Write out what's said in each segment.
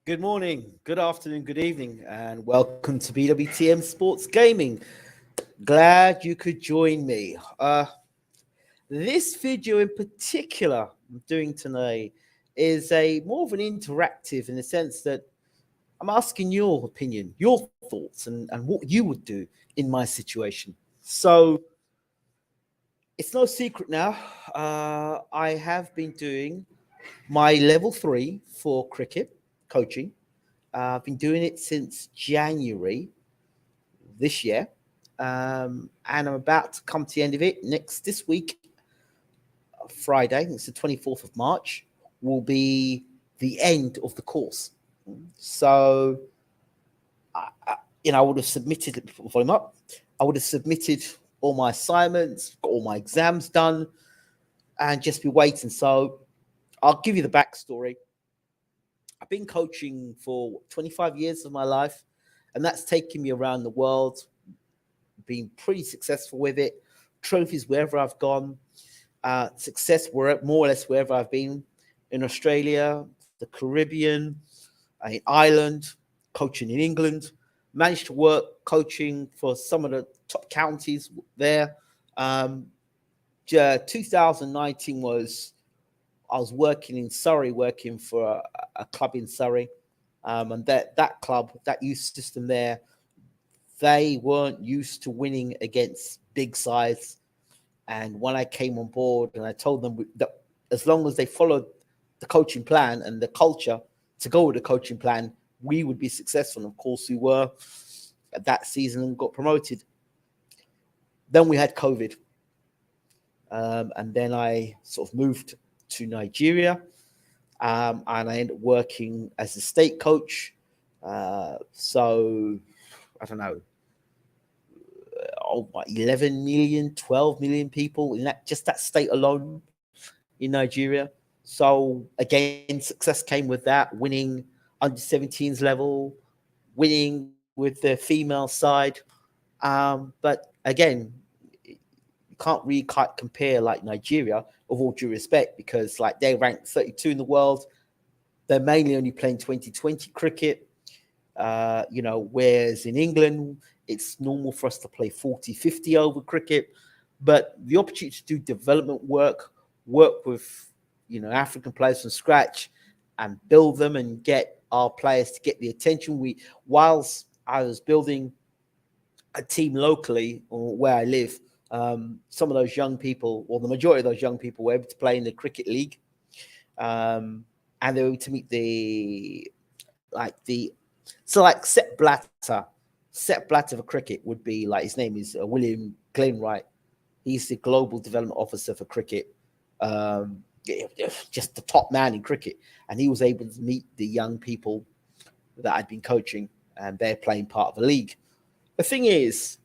Good morning, good afternoon, good evening, and welcome to Bwtm Sports Gaming. Glad you could join me. This video in particular I'm doing tonight is a more of an interactive in the sense that I'm asking your opinion, your thoughts, and what you would do in my situation. So it's no secret now. I have been doing my level 3 for cricket coaching. I've been doing it since January this year, and I'm about to come to the end of it. This week, Friday, it's the 24th of March, will be the end of the course. So, I would have submitted volume up. I would have submitted all my assignments, got all my exams done, and just be waiting. So, I'll give you the backstory. I've been coaching for 25 years of my life, and that's taken me around the world, been pretty successful with it. Trophies wherever I've gone, success more or less wherever I've been, in Australia, the Caribbean, in Ireland, coaching in England. Managed to work coaching for some of the top counties there. 2019 I was working in Surrey, working for a club in Surrey, and that club, that youth system there, they weren't used to winning against big sides. And when I came on board, and I told them that as long as they followed the coaching plan and the culture to go with the coaching plan, we would be successful. And of course, we were at that season and got promoted. Then we had COVID, and then I sort of moved to Nigeria, and I ended up working as a state coach. So I don't know, 11 million, 12 million people in that state alone in Nigeria. So again, success came with that, winning under 17s level, winning with the female side. But again, you can't really quite compare like Nigeria, with all due respect, because like they ranked 32 in the world. They're mainly only playing 2020 cricket. Whereas in England, it's normal for us to play 40, 50 over cricket. But the opportunity to do development work with, African players from scratch and build them and get our players to get the attention. Whilst I was building a team locally or where I live, some of those young people, or the majority of those young people, were able to play in the cricket league. And they were able to meet Sepp Blatter for cricket would be like, his name is William Glenwright. He's the global development officer for cricket. Just the top man in cricket. And he was able to meet the young people that I'd been coaching, and they're playing part of a league. The thing is,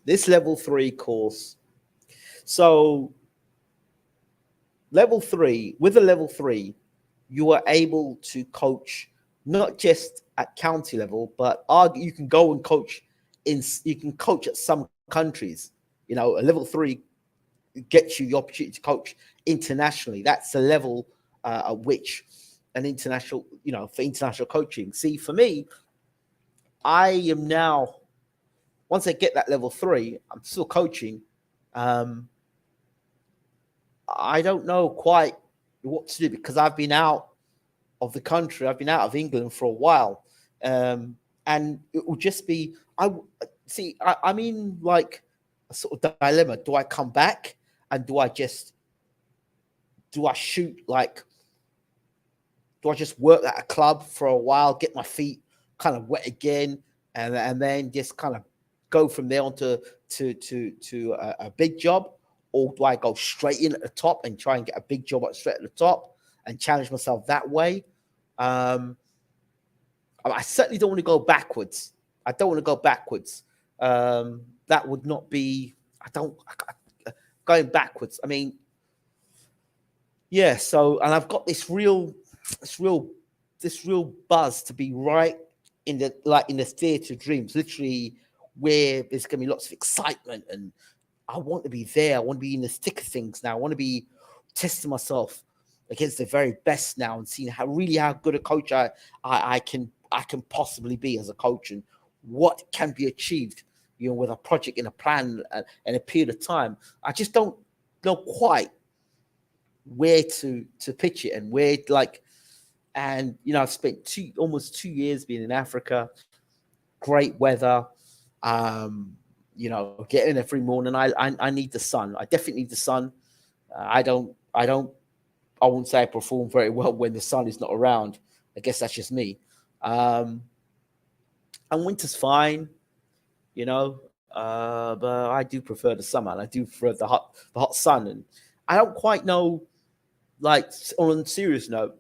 this level 3 course. So with a level 3, you are able to coach not just at county level, but you can go and coach at some countries. A level 3 gets you the opportunity to coach internationally. That's the level at which an international, for international coaching. See, for me, I am now, once I get that level 3, I'm still coaching. I don't know quite what to do, because I've been out of the country. I've been out of England for a while. And it will just be, I'm in like a sort of dilemma. Do I come back and do I just work at a club for a while, get my feet kind of wet again, and then just kind of go from there on to a big job? Or do I go straight in at the top and try and get a big job straight at the top and challenge myself that way? I certainly don't want to go backwards. I don't want to go backwards. That would not be, going backwards. I mean, yeah. So, and I've got this real buzz to be right in the theatre of dreams, literally, where there's going to be lots of excitement, and I want to be there. I want to be in the thick of things now. I want to be testing myself against the very best now and seeing how good a coach I can possibly be as a coach and what can be achieved, with a project and a plan and a period of time. I just don't know quite where to pitch it and where and I've spent almost 2 years being in Africa, great weather, getting every morning. I need the sun. I definitely need the sun. I won't say I perform very well when the sun is not around. I guess that's just me. And winter's fine, but I do prefer the summer and I do prefer the hot sun. And I don't quite know, like, on a serious note,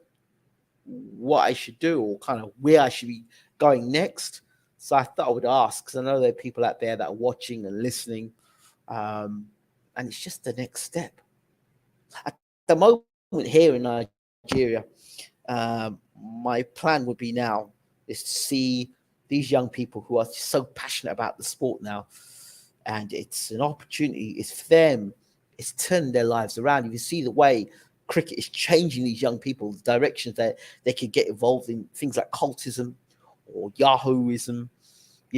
what I should do or kind of where I should be going next. So I thought I would ask, because I know there are people out there that are watching and listening, and it's just the next step. At the moment here in Nigeria, my plan would be now is to see these young people who are so passionate about the sport now, and it's an opportunity. It's for them. It's turning their lives around. You can see the way cricket is changing these young people, the directions that they could get involved in things like cultism or Yahooism,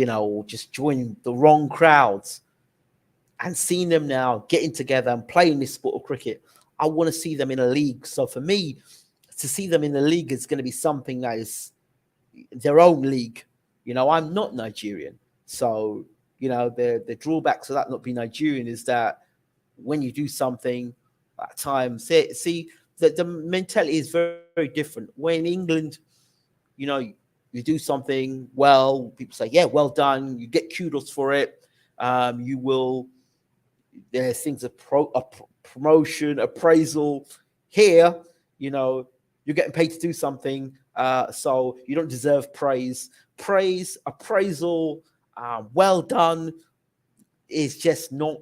or just joining the wrong crowds, and seeing them now getting together and playing this sport of cricket. I want to see them in a league. So for me, to see them in the league is going to be something that is their own league. I'm not Nigerian. So, the drawbacks of that not being Nigerian is that when you do something at times, see that the mentality is very, very different. When in England, you do something well, people say, yeah, well done. You get kudos for it. There's things of promotion, appraisal. Here, you're getting paid to do something, so you don't deserve praise. Appraisal, well done is just not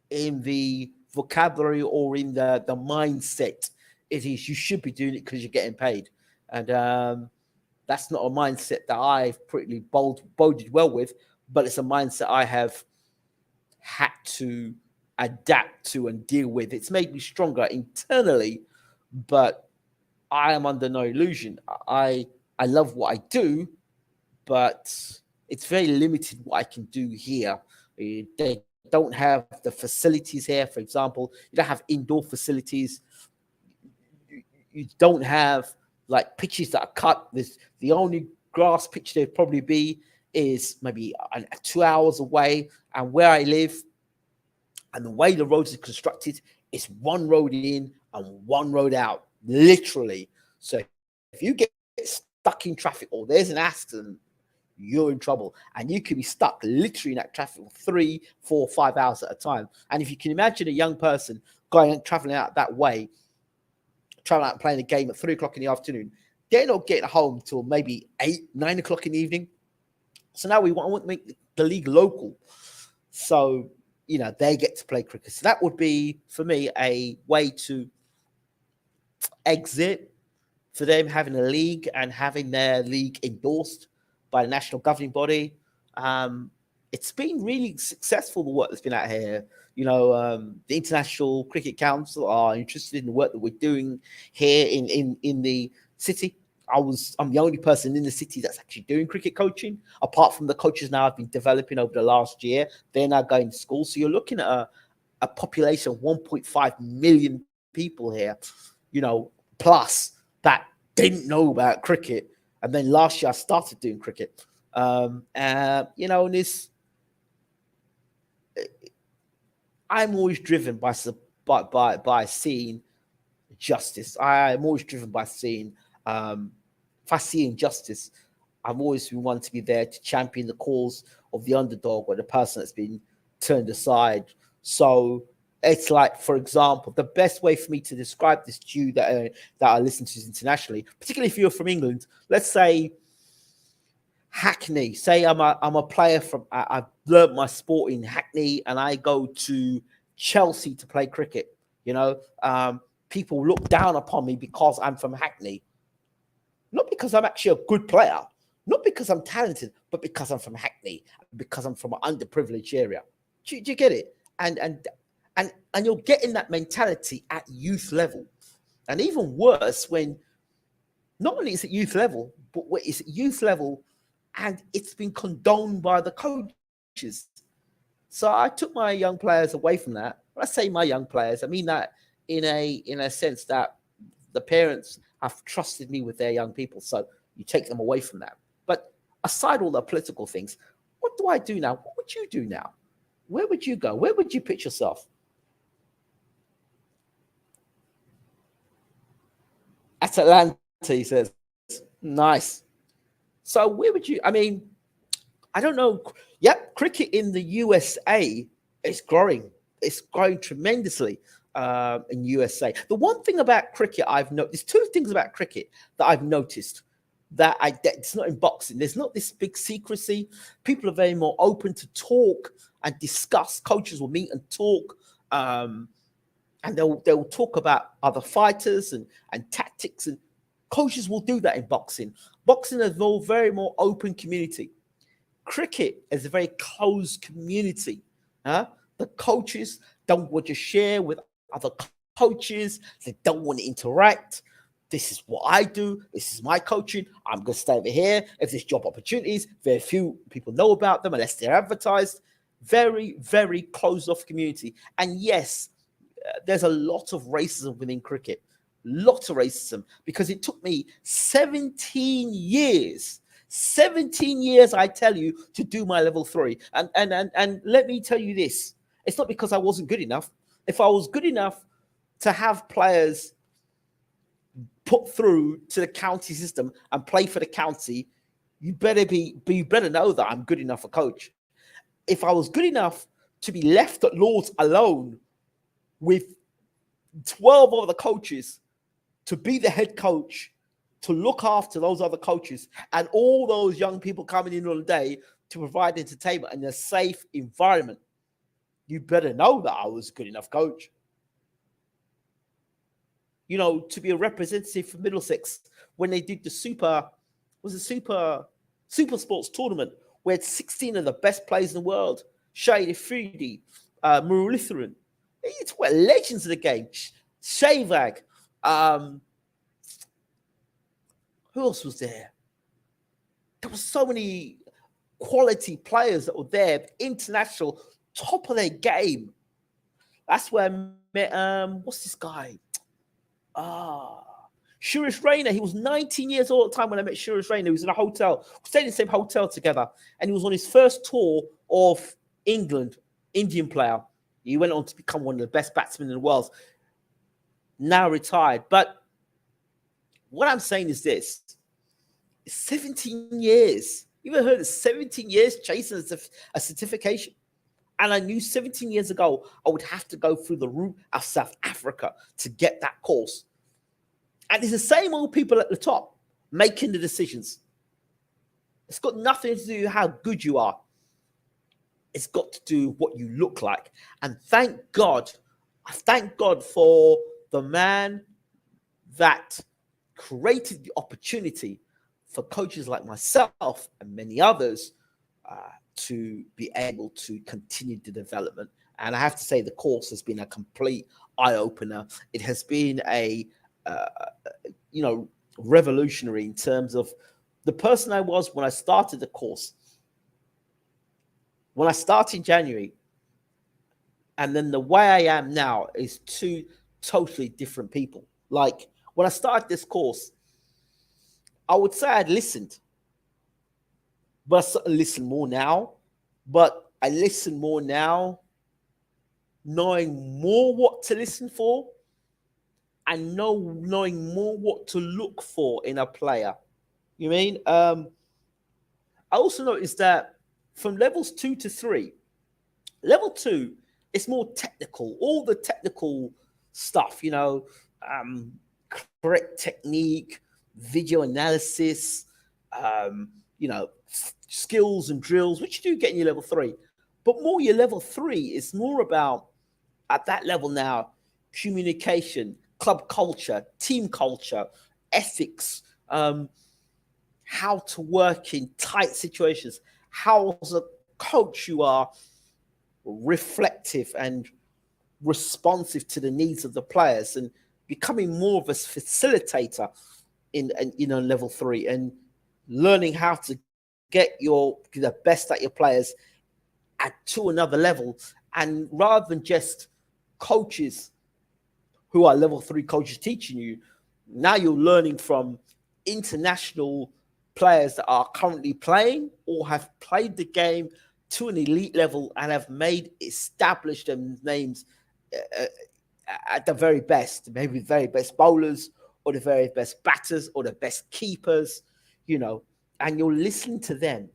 in the vocabulary or in the mindset. It is, you should be doing it because you're getting paid. And that's not a mindset that I've pretty boded well with, but it's a mindset I have had to adapt to and deal with. It's made me stronger internally, but I am under no illusion. I love what I do, but it's very limited what I can do here. They don't have the facilities here. For example, you don't have indoor facilities. You don't have like pitches that are cut. The only grass pitch there'd probably be is maybe 2 hours away. And where I live and the way the roads are constructed, it's one road in and one road out, literally. So if you get stuck in traffic or there's an accident, you're in trouble. And you can be stuck literally in that traffic for 3, 4, 5 hours at a time. And if you can imagine a young person traveling out that way, traveling out and playing a game at 3 o'clock in the afternoon, they're not getting home till maybe 8, 9 o'clock in the evening. So now we want to make the league local. So, they get to play cricket. So that would be, for me, a way to exit for them, having a league and having their league endorsed by the national governing body. It's been really successful, the work that's been out here. The International Cricket Council are interested in the work that we're doing here in the city. I'm the only person in the city that's actually doing cricket coaching, apart from the coaches now I've been developing over the last year. They're now going to school. So you're looking at a population of 1.5 million people here, plus that didn't know about cricket. And then last year I started doing cricket. And this, I'm always driven by seeing justice. I'm always driven by seeing, if I see injustice, I've always been one to be there to champion the cause of the underdog or the person that's been turned aside. So it's like, for example, the best way for me to describe this to you that I listen to internationally, particularly if you're from England, let's say Hackney. Say I'm a player from, I've learned my sport in Hackney and I go to Chelsea to play cricket. People look down upon me because I'm from Hackney. Not because I'm actually a good player, not because I'm talented, but because I'm from Hackney, because I'm from an underprivileged area. Do you get it? And you're getting that mentality at youth level. And even worse, when not only is it youth level, but when it's at youth level and it's been condoned by the coaches. So I took my young players away from that. When I say my young players, I mean that in a sense that the parents have trusted me with their young people. So you take them away from that. But aside all the political things, what do I do now? What would you do now? Where would you go? Where would you pitch yourself? At Atlanta, he says. Nice. So where would you? I mean, I don't know. Yep, cricket in the USA is growing. It's growing tremendously in USA. The one thing about cricket I've noticed, there's two things about cricket that I've noticed that it's not in boxing. There's not this big secrecy. People are very more open to talk and discuss. Coaches will meet and talk. And they'll talk about other fighters and tactics, and coaches will do that in boxing. Boxing is a very more open community. Cricket is a very closed community. The coaches don't want to share with other coaches. They don't want to interact. This is what I do. This is my coaching. I'm going to stay over here. If there's job opportunities, very few people know about them unless they're advertised. Very, very closed off community. And yes, there's a lot of racism within cricket. Lots of racism, because it took me 17 years, I tell you, to do my level 3. And let me tell you this, it's not because I wasn't good enough. If I was good enough to have players put through to the county system and play for the county, you better know that I'm good enough a coach. If I was good enough to be left at Lords alone with 12 other coaches, to be the head coach, to look after those other coaches and all those young people coming in all day to provide entertainment and a safe environment, you better know that I was a good enough coach. You know, to be a representative for Middlesex when they did the super sports tournament where it's 16 of the best players in the world, Shahid Afridi, Muralitharan. It's what legends of the game. Shavag. Who else was there? There were so many quality players that were there, international, top of their game. That's where I met, what's this guy? Suresh Raina. He was 19 years old at the time when I met Suresh Raina. He was in a hotel. We stayed in the same hotel together. And he was on his first tour of England, Indian player. He went on to become one of the best batsmen in the world. Now retired. But what I'm saying is this. 17 years. You ever heard of 17 years chasing a certification? And I knew 17 years ago, I would have to go through the route of South Africa to get that course. And it's the same old people at the top making the decisions. It's got nothing to do with how good you are. It's got to do with what you look like. And I thank God for the man that created the opportunity for coaches like myself and many others to be able to continue the development. And I have to say the course has been a complete eye-opener. It has been a revolutionary in terms of the person I was when I started the course. When I started in January, and then the way I am now is two totally different people. Like when I started this course, I would say I'd listened, but I listen more now. But I listen more now, knowing more what to listen for, and knowing more what to look for in a player. You mean? I also noticed that from levels 2 to 3, level 2 is more technical. All the technical stuff, correct technique, video analysis, skills and drills, which you do get in your level 3. But more your level 3 is more about, at that level now, communication, club culture, team culture, ethics, how to work in tight situations, how as a coach you are reflective and responsive to the needs of the players. And, becoming more of a facilitator in a level 3 and learning how to get the best at your players to another level. And rather than just coaches who are level 3 coaches teaching you, now you're learning from international players that are currently playing or have played the game to an elite level and have established them names uh, at the very best, maybe the very best bowlers or the very best batters or the best keepers, and you'll listen to them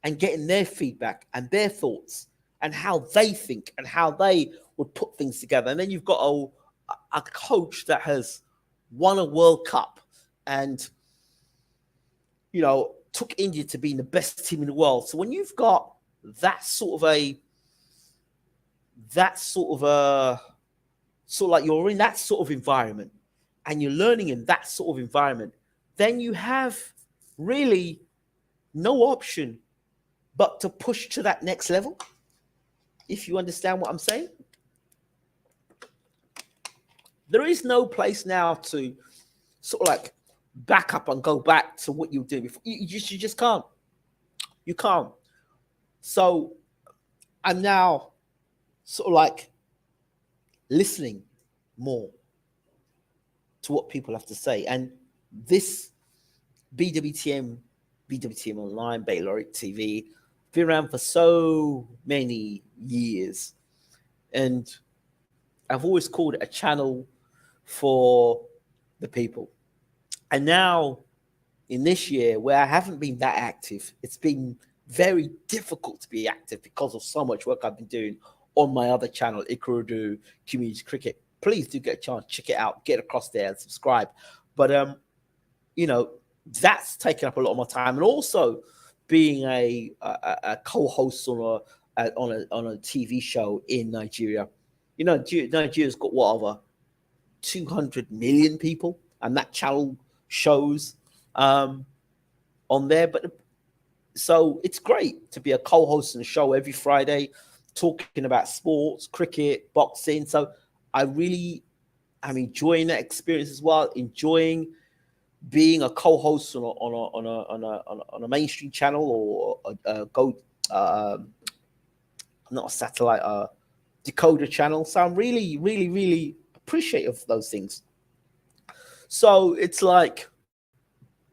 and getting their feedback and their thoughts and how they think and how they would put things together. And then you've got a coach that has won a World Cup and, took India to being the best team in the world. So when you've got that sort of like you're in that sort of environment and you're learning in that sort of environment, then you have really no option but to push to that next level, if you understand what I'm saying. There is no place now to sort of like back up and go back to what you did before. You just can't. You can't. So I'm now sort of like listening more to what people have to say. And this Bwtm Online, Bayloric TV, been around for so many years. And I've always called it a channel for the people. And now in this year where I haven't been that active, it's been very difficult to be active because of so much work I've been doing on my other channel, Ikorodu Community Cricket. Please do get a chance, check it out, get across there and subscribe. But, that's taken up a lot of my time. And also being a co-host on a TV show in Nigeria. Nigeria's got over 200 million people, and that channel shows on there. But so it's great to be a co-host on a show every Friday, talking about sports, cricket, boxing. So I'm enjoying that experience as well, enjoying being a co-host on a mainstream channel or not a satellite, decoder channel. So I'm really, really, really appreciative of those things. So it's like,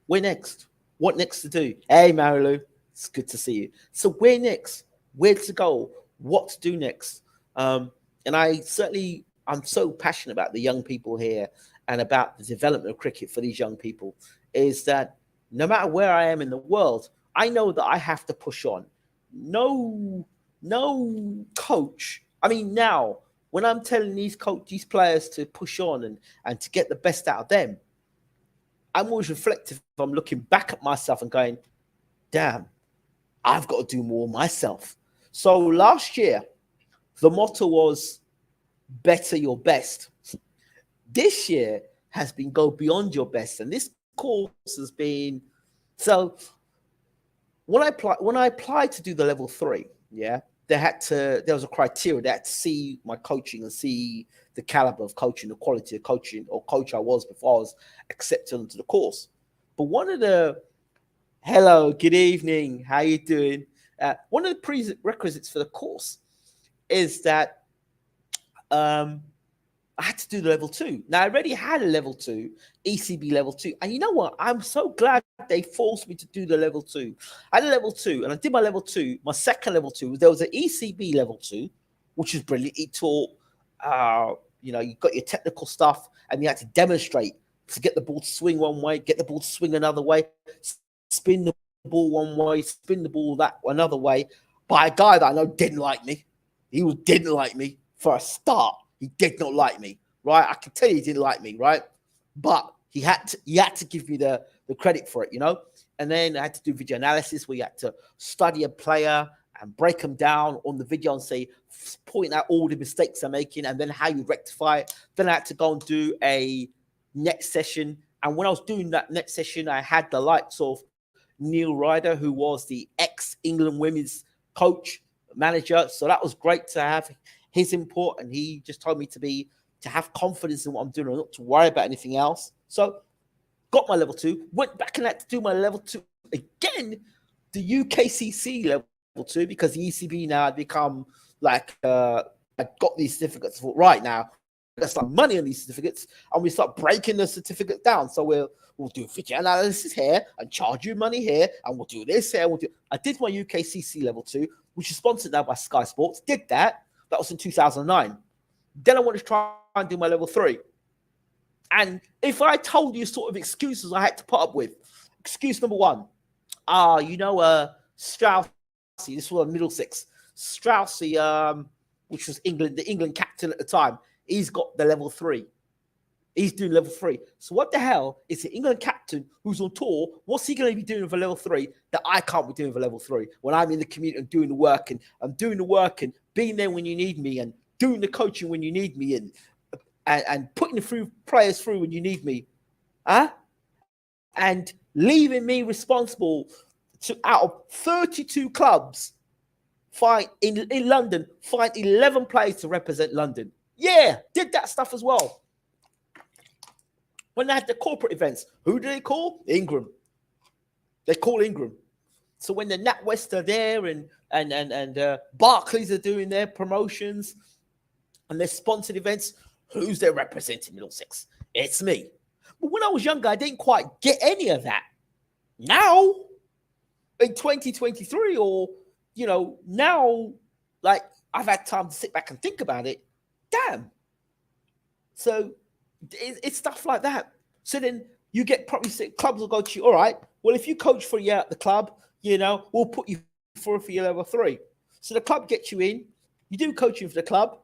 where next? What next to do? Hey, Marilu, it's good to see you. So where next? Where to go? What to do next? And I'm so passionate about the young people here and about the development of cricket for these young people, is that no matter where I am in the world, I know that I have to push on. No coach. I mean, now when I'm telling these players to push on and to get the best out of them, I'm always reflective. I'm looking back at myself and going, damn, I've got to do more myself. So last year, the motto was better your best. This year has been go beyond your best. And this course has been, so when I applied to do the level 3, there was a criteria. They had to see my coaching and see the caliber of coaching, the quality of coaching or coach I was before I was accepted into the course. But hello, good evening, how you doing? One of the prerequisites for the course is that I had to do the level 2. Now, I already had a level 2, ECB level 2. And you know what? I'm so glad they forced me to do the level 2. I had a level 2, and I did my level 2. My second level 2, there was an ECB level 2, which was brilliant. It taught, you got your technical stuff, and you had to demonstrate to get the ball to swing one way, get the ball to swing another way, spin the ball one way, spin the ball that another way, by a guy that I know didn't like me. He didn't like me for a start. He did not like me, right? I can tell you he didn't like me, right? But he had to give me the credit for it, And then I had to do video analysis where you had to study a player and break them down on the video and say, point out all the mistakes I'm making and then how you rectify it. Then I had to go and do a next session. And when I was doing that next session, I had the likes of Neil Ryder, who was the ex-England women's coach, manager. So that was great to have his input, and he just told me to have confidence in what I'm doing and not to worry about anything else. So got my level 2, went back and had to do my level 2 again, the UKCC level 2, because the ECB now had become like I got these certificates. For right now, let's start money on these certificates, and we start breaking the certificate down. So we'll do video analysis here and charge you money here, and we'll do this here. I did my UKCC level 2, which is sponsored now by Sky Sports. Did that. That was in 2009. Then I wanted to try and do my level 3. And if I told you sort of excuses I had to put up with, excuse number 1, Straussy, this was a Middlesex, Straussy, which was the England captain at the time, he's got the level 3. He's doing level 3. So what the hell is the England captain who's on tour? What's he going to be doing for level 3 that I can't be doing for level 3 when I'm in the community and doing the work, and I'm doing the work and being there when you need me and doing the coaching when you need me and putting the players through when you need me, and leaving me responsible to, out of 32 clubs, find in London, find 11 players to represent London. Yeah, did that stuff as well. When they had the corporate events, who do they call? Ingram. They call Ingram. So when the NatWest are there and Barclays are doing their promotions and their sponsored events, who's their representing Middlesex? It's me. But when I was younger, I didn't quite get any of that. Now, in 2023, or, now, like, I've had time to sit back and think about it. Damn. So it's stuff like that. So then you get probably clubs will go to you, all right, well, if you coach for a year at the club, we'll put you for your level 3. So the club gets you in, you do coaching for the club,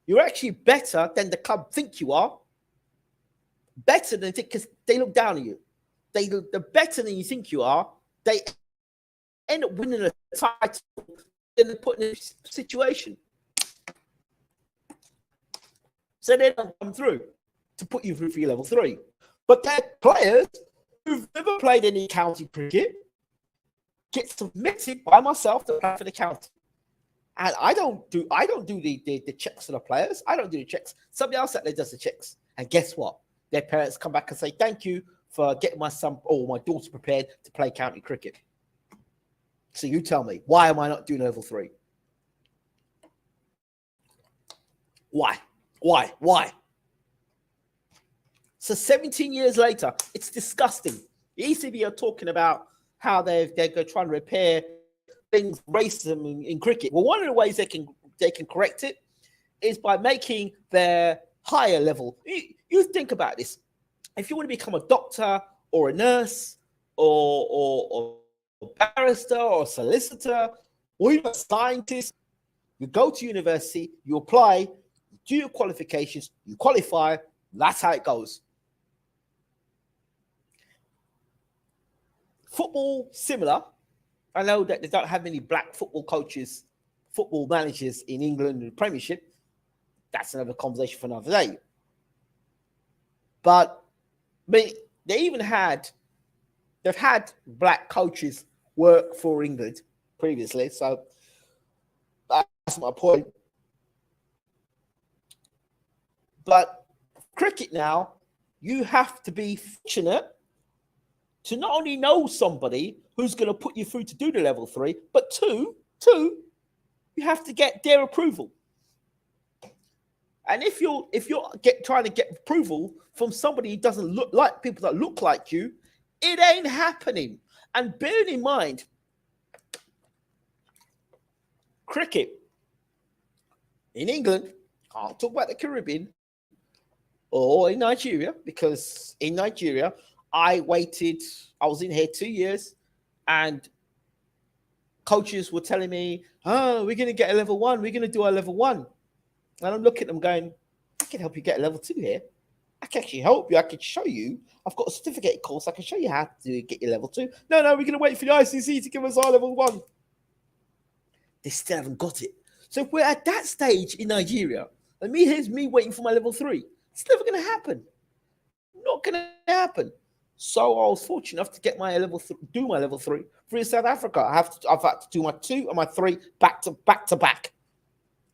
you're actually better than the club think you are. Better than because they look down on you. They're better than you think you are. They end up winning a title, then they're put in a situation. So they don't come through to put you through for your level 3. But they're players who've never played any county cricket, get submitted by myself to play for the county. And I don't do the checks for the players. I don't do the checks. Somebody else out there does the checks. And guess what? Their parents come back and say, thank you for getting my son or my daughter prepared to play county cricket. So you tell me, why am I not doing level 3? Why? So 17 years later, it's disgusting. The ECB are talking about how they're going to try and repair things, racism in cricket. Well, one of the ways they can correct it is by making their higher level. You think about this. If you want to become a doctor or a nurse or a barrister or a solicitor or even a scientist, you go to university, you apply, do your qualifications, you qualify. That's how it goes. Football, similar. I know that they don't have many black football coaches, football managers in England in the Premiership. That's another conversation for another day. But they've had black coaches work for England previously. So that's my point. But cricket now, you have to be fortunate to not only know somebody who's going to put you through to do the level 3, but two, you have to get their approval. And if you're trying to get approval from somebody who doesn't look like people that look like you, it ain't happening. And bearing in mind, cricket in England, can't talk about the Caribbean or in Nigeria, because in Nigeria, I was in here 2 years, and coaches were telling me, we're going to get a level 1. We're going to do our level 1. And I'm looking at them going, I can help you get a level 2 here. I can actually help you. I can show you. I've got a certificate course. I can show you how to get your level 2. No, we're going to wait for the ICC to give us our level 1. They still haven't got it. So if we're at that stage in Nigeria, and here's me waiting for my level 3, it's never going to happen. Not going to happen. So I was fortunate enough to get my do my level 3 in South Africa. I've had to do my 2 and my 3 back to back.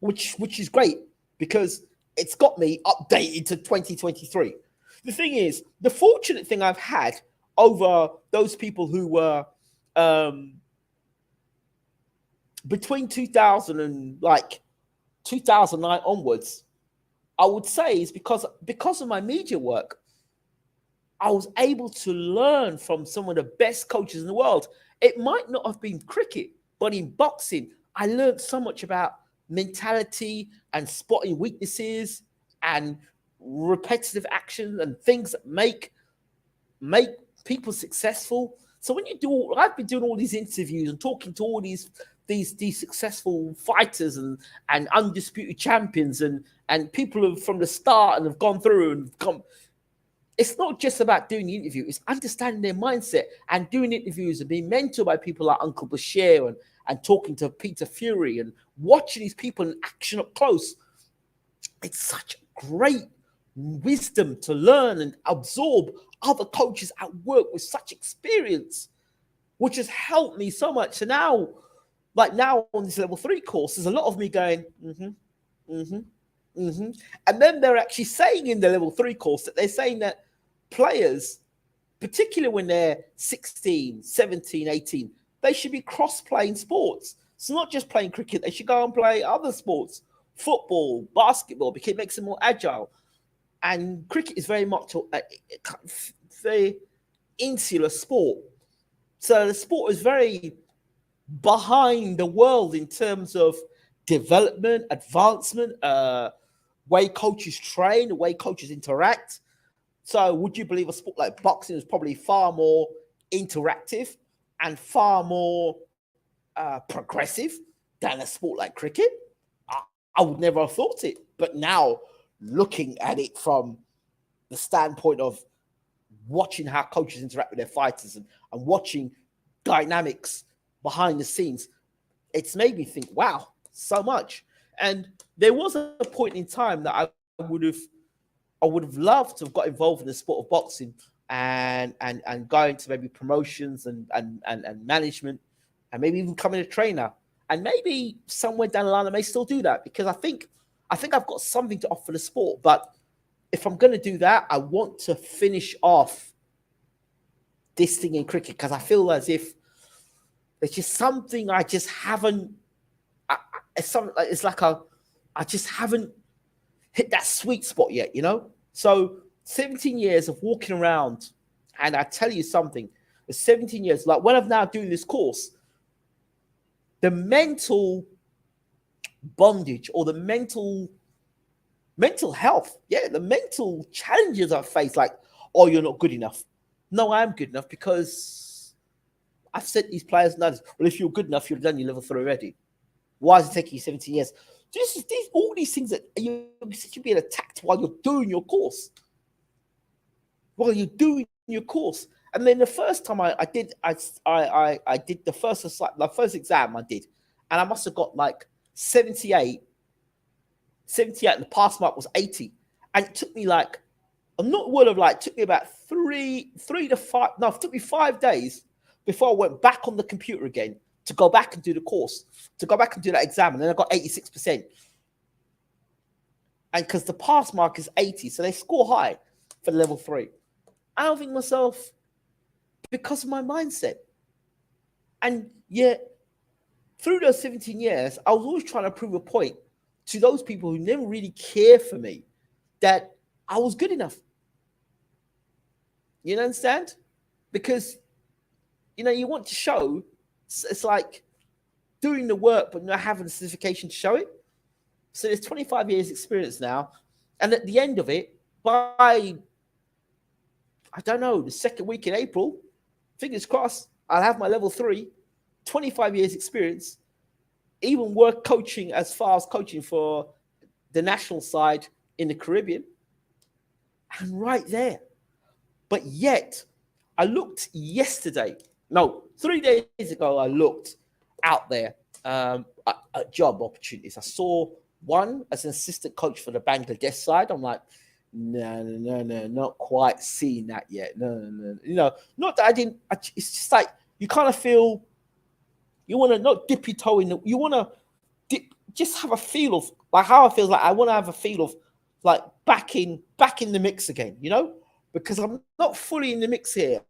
which is great because it's got me updated to 2023. The thing is, the fortunate thing I've had over those people who were between 2000 and like 2009 onwards, I would say is because of my media work, I was able to learn from some of the best coaches in the world. It might not have been cricket, but in boxing, I learned so much about mentality and spotting weaknesses and repetitive actions and things that make people successful. So when you do, I've been doing all these interviews and talking to all these successful fighters and undisputed champions and people who from the start and have gone through and come. It's not just about doing the interview, it's understanding their mindset and doing interviews and being mentored by people like Uncle Bashir and talking to Peter Fury and watching these people in action up close. It's such great wisdom to learn and absorb other coaches at work with such experience, which has helped me so much. So now, like now on this level 3 course, there's a lot of me going, and then they're actually saying in the level 3 course that they're saying that players, particularly when they're 16, 17, 18, they should be cross-playing sports. So not just playing cricket, they should go and play other sports, football, basketball, because it makes them more agile. And cricket is very much a very insular sport. So the sport is very behind the world in terms of development, advancement, way coaches train, the way coaches interact. So would you believe a sport like boxing is probably far more interactive and far more progressive than a sport like cricket? I would never have thought it. But now, looking at it from the standpoint of watching how coaches interact with their fighters and watching dynamics behind the scenes, it's made me think, wow, so much. And there was a point in time that I would have loved to have got involved in the sport of boxing and go into maybe promotions and management and maybe even becoming a trainer. And maybe somewhere down the line I may still do that because I think I've got something to offer the sport. But if I'm going to do that, I want to finish off this thing in cricket because I feel as if there's just something I just haven't. I just haven't hit that sweet spot yet, you know? So 17 years of walking around, and I tell you something, the 17 years, like when I'm now doing this course, the mental bondage or the mental health, the mental challenges I face, like, oh, you're not good enough. No, I am good enough because I've sent these players notice. Well, if you're good enough, you've done your level 3 already. Why is it taking you 17 years? All these things that you're being attacked while you're doing your course. And then the first time I did the first exam I did, and I must have got like 78, and the pass mark was 80. And it took me like, I'm not word of like, it took me about 3 to 5, no, it took me 5 days before I went back on the computer again to go back and do the course, to go back and do that exam. And then I got 86%. And because the pass mark is 80, so they score high for level 3. I don't think myself, because of my mindset. And yet, through those 17 years, I was always trying to prove a point to those people who never really cared for me that I was good enough. You understand? Because, you want to show, it's like doing the work, but not having the certification to show it. So there's 25 years experience now. And at the end of it, by, I don't know, the second week in April, fingers crossed, I'll have my level 3, 25 years experience, even work coaching as far as coaching for the national side in the Caribbean. And right there. But yet, I looked yesterday, 3 days ago, I looked out there at job opportunities. I saw one as an assistant coach for the Bangladesh side. I'm like, no, not quite seeing that yet. No. Not that I didn't. It's just like you kind of feel you want to not dip your toe in. You want to just have a feel of like how I feel. Like I want to have a feel of like back in the mix again, because I'm not fully in the mix here.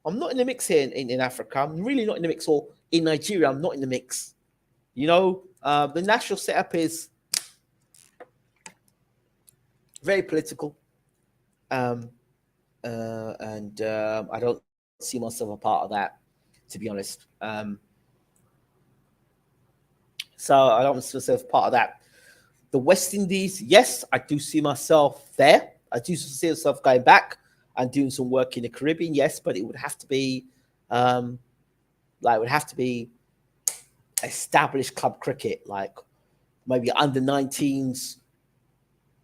I'm not in the mix here in Africa. I'm really not in the mix, or in Nigeria. I'm not in the mix. The national setup is very political, um, and I don't see myself a part of that, to be honest. So I don't see myself part of that. The West Indies, yes, I do see myself there. I do see myself going back and doing some work in the Caribbean, yes, but it would have to be, um, it would have to be established club cricket, like maybe under 19s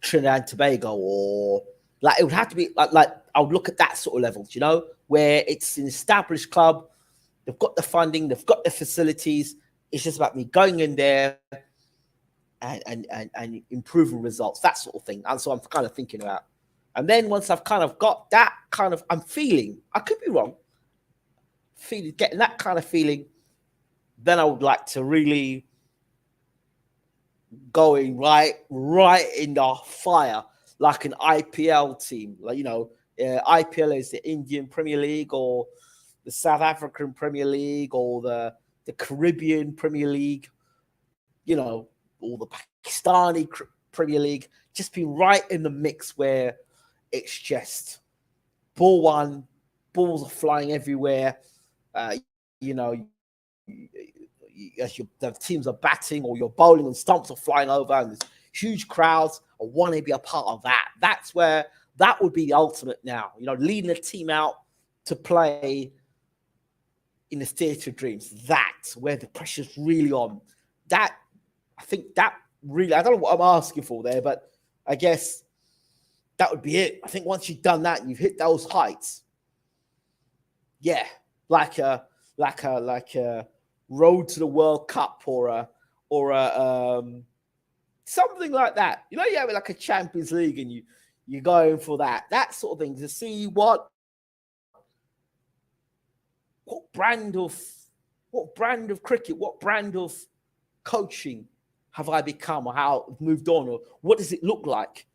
Trinidad and Tobago, or like it would have to be like I would look at that sort of levels, where it's an established club, they've got the funding, they've got the facilities. It's just about me going in there and improving results, that sort of thing. And so I'm kind of thinking about. And then once I've kind of got that kind of, I'm feeling, I could be wrong, getting that kind of feeling, then I would like to really going right in the fire, like an IPL team. Like, IPL is the Indian Premier League, or the South African Premier League, or the Caribbean Premier League, or the Pakistani Premier League. Just be right in the mix where it's just ball one, balls are flying everywhere. As the teams are batting or you're bowling and stumps are flying over and there's huge crowds. I want to be a part of that. That's where that would be the ultimate now. Leading a team out to play in the theatre of dreams. That's where the pressure's really on. That, I think that really, I don't know what I'm asking for there, but I guess that would be it. I think once you've done that, you've hit those heights. Yeah, like a road to the World Cup, or a something like that. You have like a Champions League, and you're going for that sort of thing, to see what brand of cricket, what brand of coaching have I become, or how I've moved on, or what does it look like,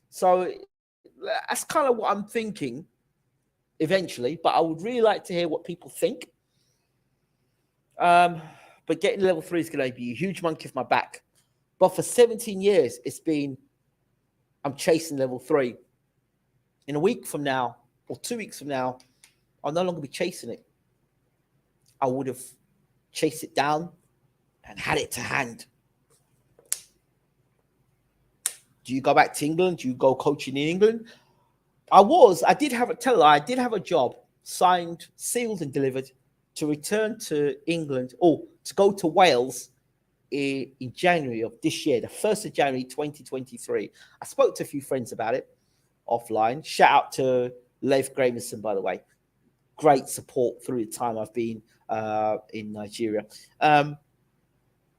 So that's kind of what I'm thinking eventually, but I would really like to hear what people think. But getting level 3 is going to be a huge monkey off my back. But for 17 years, I'm chasing level 3. In a week from now, or 2 weeks from now, I'll no longer be chasing it. I would have chased it down and had it to hand. Do you go back to England? Do you go coaching in England? I did have a job signed, sealed, and delivered to return to England, or to go to Wales in January of this year, the 1st of January 2023. I spoke to a few friends about it offline. Shout out to Leif Gramerson, by the way. Great support through the time I've been in Nigeria. And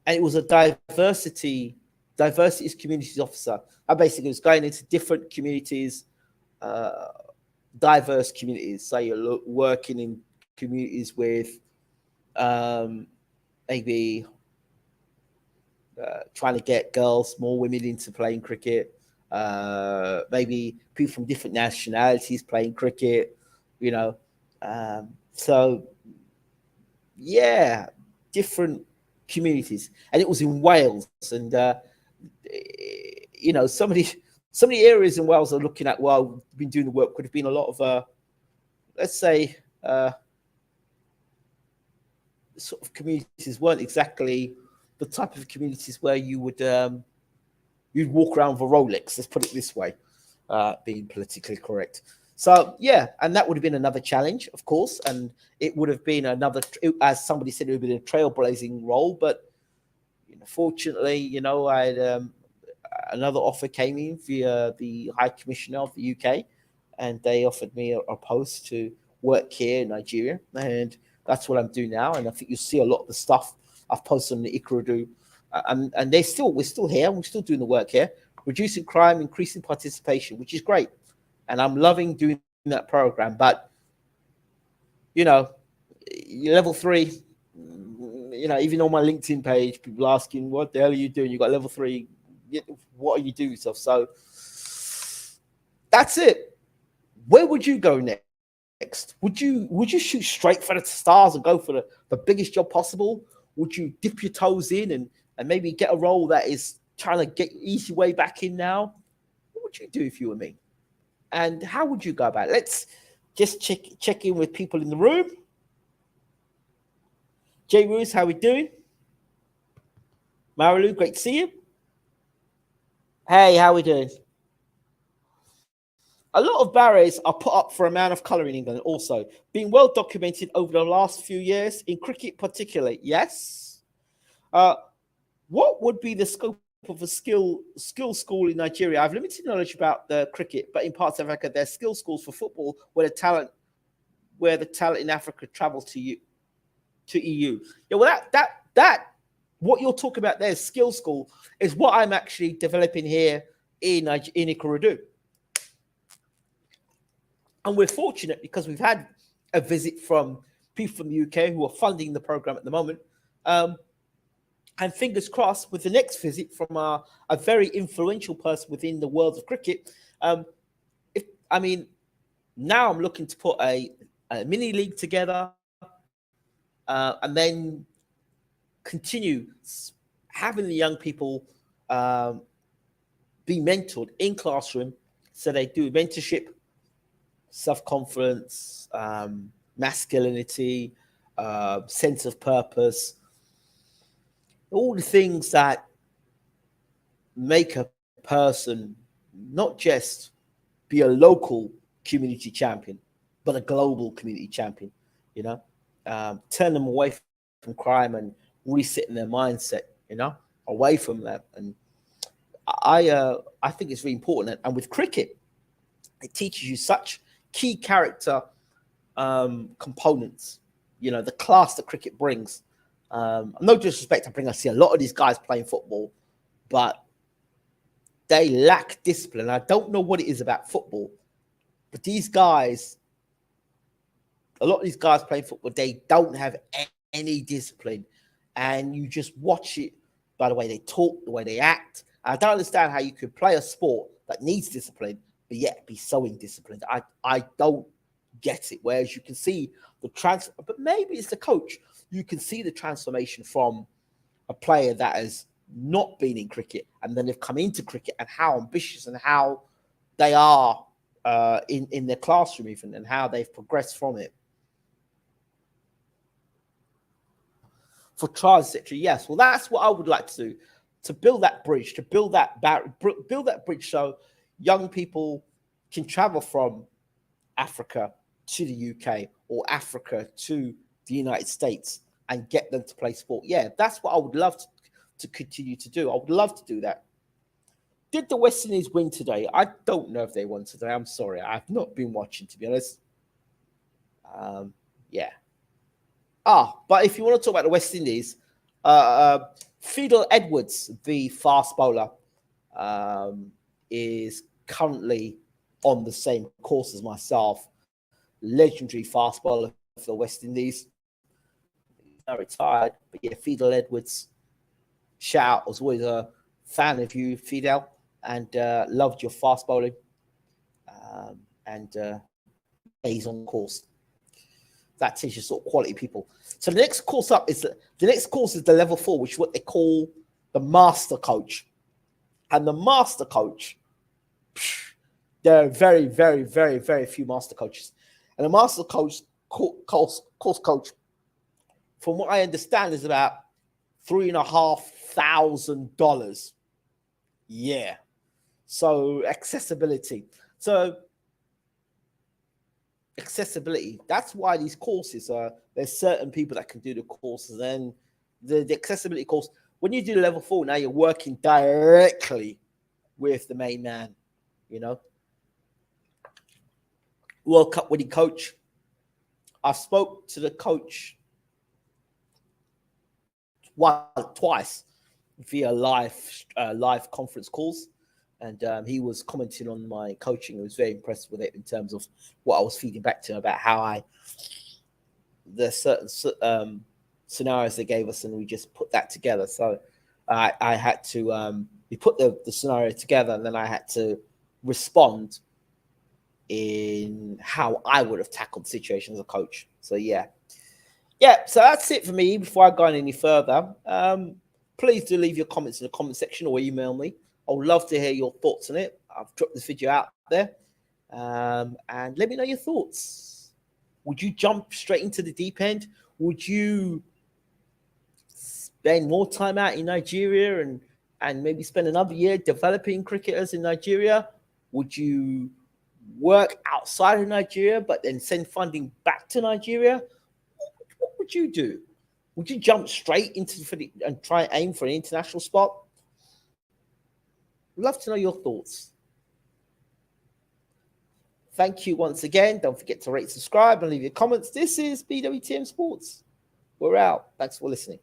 it was a diversity communities officer. I basically was going into different communities, diverse communities. So you're working in communities with maybe trying to get girls, more women into playing cricket, maybe people from different nationalities playing cricket, so yeah, different communities. And it was in Wales, and some of the areas in Wales are looking at, well, we've been doing the work, could have been a lot of let's say sort of communities weren't exactly the type of communities where you would you'd walk around with a Rolex, let's put it this way, being politically correct. So yeah, and that would have been another challenge, of course, and it would have been another, as somebody said, it would have been a trailblazing role. But fortunately, I had another offer came in via the High Commissioner of the UK, and they offered me a post to work here in Nigeria, and that's what I'm doing now. And I think you'll see a lot of the stuff I've posted on the Ikorodu, and we're still here, we're still doing the work here, reducing crime, increasing participation, which is great, and I'm loving doing that program. But level 3, even on my LinkedIn page, people asking, "What the hell are you doing? You got level 3. What are you doing yourself?" So that's it. Where would you go next? Would you shoot straight for the stars and go for the biggest job possible? Would you dip your toes in and maybe get a role that is trying to get easy way back in now? What would you do if you were me? And how would you go about it? Let's just check in with people in the room. Jay Roos, how we doing? Marilu, great to see you. Hey, how we doing? A lot of barriers are put up for a man of colour in England also, being well documented over the last few years, in cricket particularly, yes? What would be the scope of a skill school in Nigeria? I have limited knowledge about the cricket, but in parts of Africa, there's skill schools for football where the talent in Africa travels to EU. Yeah, well, that what you're talking about there, skill school, is what I'm actually developing here in Ikorodu. And we're fortunate because we've had a visit from people from the UK who are funding the program at the moment. And fingers crossed with the next visit from a very influential person within the world of cricket. Now I'm looking to put a mini league together and then continue having the young people be mentored in classroom. So they do mentorship, self-confidence, masculinity, sense of purpose, all the things that make a person not just be a local community champion, but a global community champion, turn them away from crime and resetting their mindset, away from that. And I think it's really important. And with cricket, it teaches you such key character components, the class that cricket brings. No disrespect, I see a lot of these guys playing football, but they lack discipline. I don't know what it is about football, but a lot of these guys playing football, they don't have any discipline. And you just watch it by the way they talk, the way they act. I don't understand how you could play a sport that needs discipline, but yet be so indisciplined. I don't get it. Whereas you can see the transfer, but maybe it's the coach. You can see the transformation from a player that has not been in cricket and then they've come into cricket, and how ambitious and how they are in their classroom even, and how they've progressed from it. For trials, etc. Yes, well, that's what I would like to do, to build that bridge, build that bridge, so young people can travel from Africa to the UK or Africa to the United States and get them to play sport. Yeah, that's what I would love to continue to do. I would love to do that. Did the West Indies win today? I don't know if they won today. I'm sorry. I've not been watching, to be honest. Yeah. But if you want to talk about the West Indies, Fidel Edwards, the fast bowler, is currently on the same course as myself. Legendary fast bowler for the West Indies. He's now retired, but yeah, Fidel Edwards. Shout out, I was always a fan of you, Fidel, and loved your fast bowling. He's on course. That teaches sort of quality people. So the next course up is the level 4, which is what they call the master coach. And the master coach, there are very, very, very, very few master coaches. And the master coach course coach, from what I understand, is about $3,500. Yeah. So accessibility. That's why these courses there's certain people that can do the courses. And the accessibility course, when you do level 4, now you're working directly with the main man, World Cup winning coach. I spoke to the coach twice via live conference calls. And he was commenting on my coaching. He was very impressed with it in terms of what I was feeding back to him about how there's certain scenarios they gave us, and we just put that together. So I had to we put the scenario together, and then I had to respond in how I would have tackled the situation as a coach. So yeah. So that's it for me. Before I go on any further, please do leave your comments in the comment section or email me. I would love to hear your thoughts on it. I've dropped this video out there, and let me know your thoughts. Would you jump straight into the deep end? Would you spend more time out in Nigeria and maybe spend another year developing cricketers in Nigeria? Would you work outside of Nigeria but then send funding back to Nigeria? What would you do? Would you jump straight into and try and aim for an international spot? Love to know your thoughts. Thank you once again. Don't forget to rate, subscribe, and leave your comments. This is Bwtm Sports. We're out. Thanks for listening.